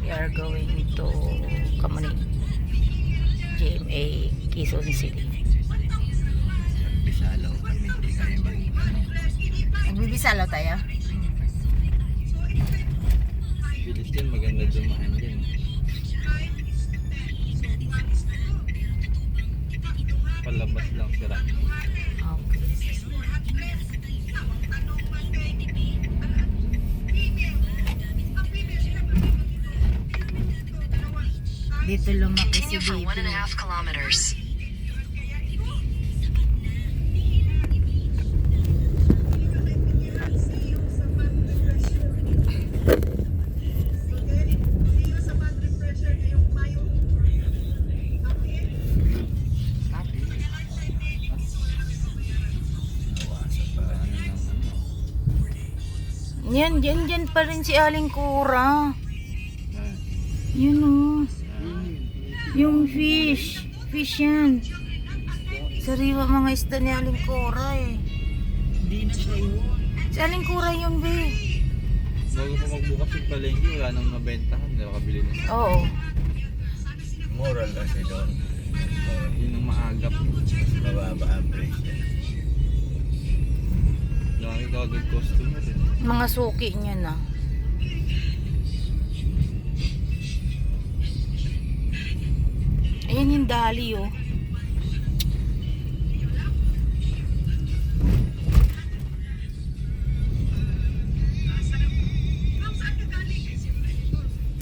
We are going to Kamuning, GMA, Quezon City. Bisalaw kami, hindi kami Nagbibisalaw tayo? bilis yan, maganda dumaan dyan. Palabas lang sira. Okay. Dito lumaki si Continue for baby. 1.5 kilometers. Yan, dyan pa rin si Aling Cora. Yun o. Yung fish. Fish yan. Sariwa mga isda ni Aling Cora eh. Hindi na siya yun. Si Aling Cora yun be. Bago pa magbukas yung palengke, wala nang mabentahan. Nakabili na siya. Oo. Moral kasi doon. Yun ang maagap. Mababa ang presyo. Laki kagad customer eh. Mga suki niya na. Ayan yung dali oh.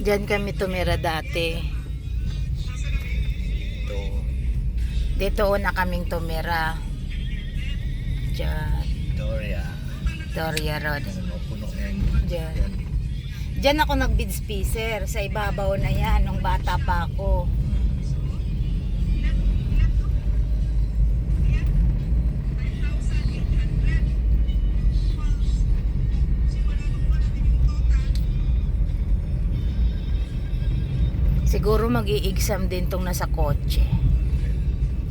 Diyan kami tumira dati. Ito, Dito una kaming tumira. Diyan. Victoria. Victoria Road. Ano, puno yan. Diyan. Diyan ako nag-bid spacer. Sa ibabaw na yan. Nung bata pa ako. Siguro mag-i-exam din tong nasa kotse.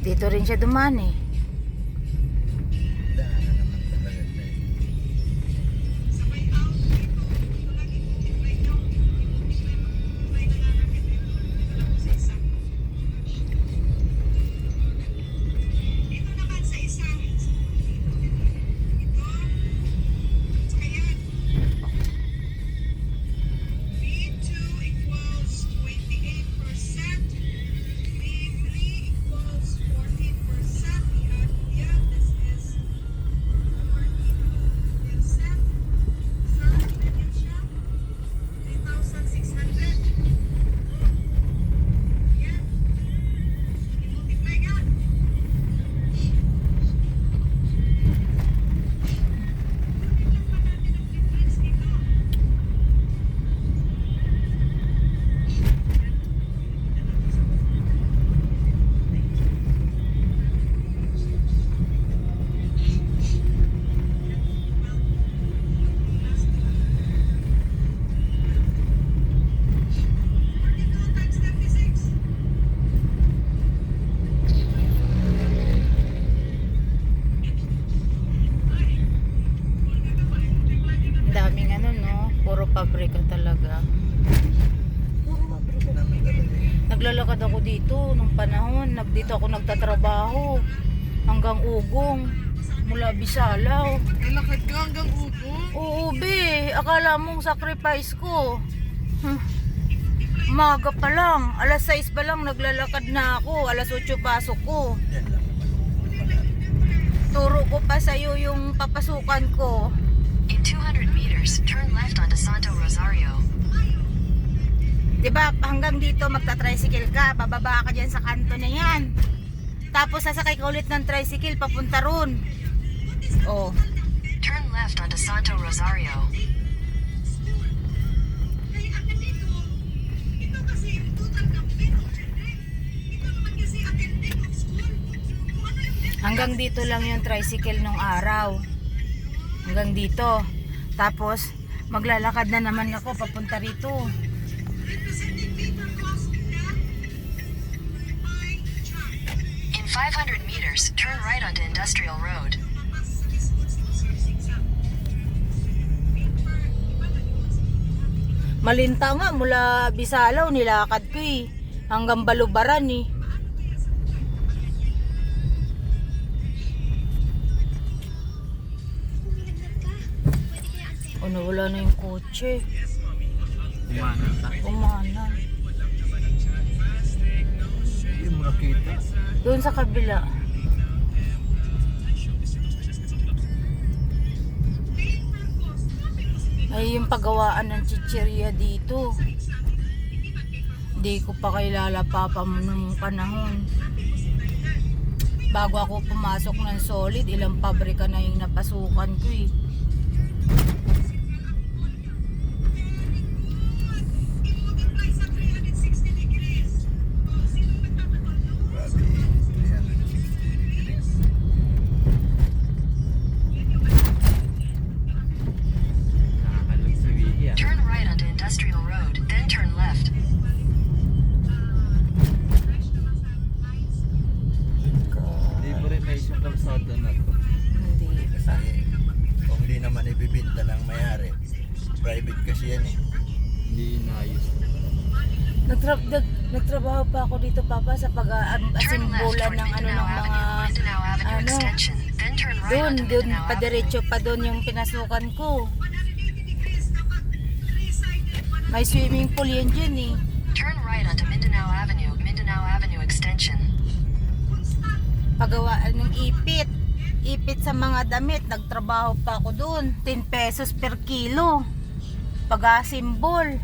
Dito rin siya dumaan eh. Daanan naman talaga ito eh. Daming ano no, puro pabrika talaga. Pabrika naman talaga eh. Naglalakad ako dito nung panahon, dito ako nagtatrabaho hanggang Ugong mula Bisalaw. Nalakad ka hanggang upo? Oo be, akala mong sacrifice ko. Umaga pa lang, alas 6 pa lang naglalakad na ako, alas 8 pasok ko. Yan lang naman. Turo ko pa sa'yo yung papasukan ko. In 200 meters, turn left onto Santo Rosario. Diba, hanggang dito magta-tricycle ka, bababa ka dyan sa kanto na yan. Tapos sasakay ka ulit ng tricycle papunta ron. Oh. Turn left onto Santo Rosario. Hanggang dito lang yung tricycle nung araw. Hanggang dito. Tapos maglalakad na naman ako papunta rito. In 500 meters, turn right onto Industrial Road. Malinta nga mula Bisalaw nilakad ko eh. Hanggang Balubaran eh. O nawala na yung kotse. Umanan ta. Umanan. Hindi mo nakita. Doon sa kabila. Ay yung paggawaan ng chichirya dito. Hindi ko pa kilala papa mo nung panahon. Bago ako pumasok ng Solid, ilang pabrika na yung napasukan ko eh. Grabe. 360 degrees. Nakakalog si Vicky ah. Turn right onto Industrial Road, then turn left. Hindi mo rin naisip yung kalsada na to. Hindi Kasi kung hindi naman ibibinta ng mayari, private kasi yan eh. Hindi inayos. Nagtrabaho pa ako dito papa sa Turn left pag-asimbolan toward ng ano Mindanao ng mga Avenue, Mindanao Avenue ano, Extension, then turn right doon onto Mindanao Avenue. padiretso pa doon yung pinasukan ko. May swimming pool yan dyan eh. Turn right onto Mindanao Avenue, Mindanao Avenue Extension. Pagawaan ng ipit. Ipit sa mga damit. Nagtrabaho pa ako doon. 10 pesos per kilo. Pag-asimbol.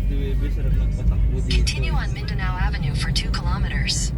Si Bebe sarap nagpatakbo dito. Continue on Mindanao Avenue for 2 kilometers.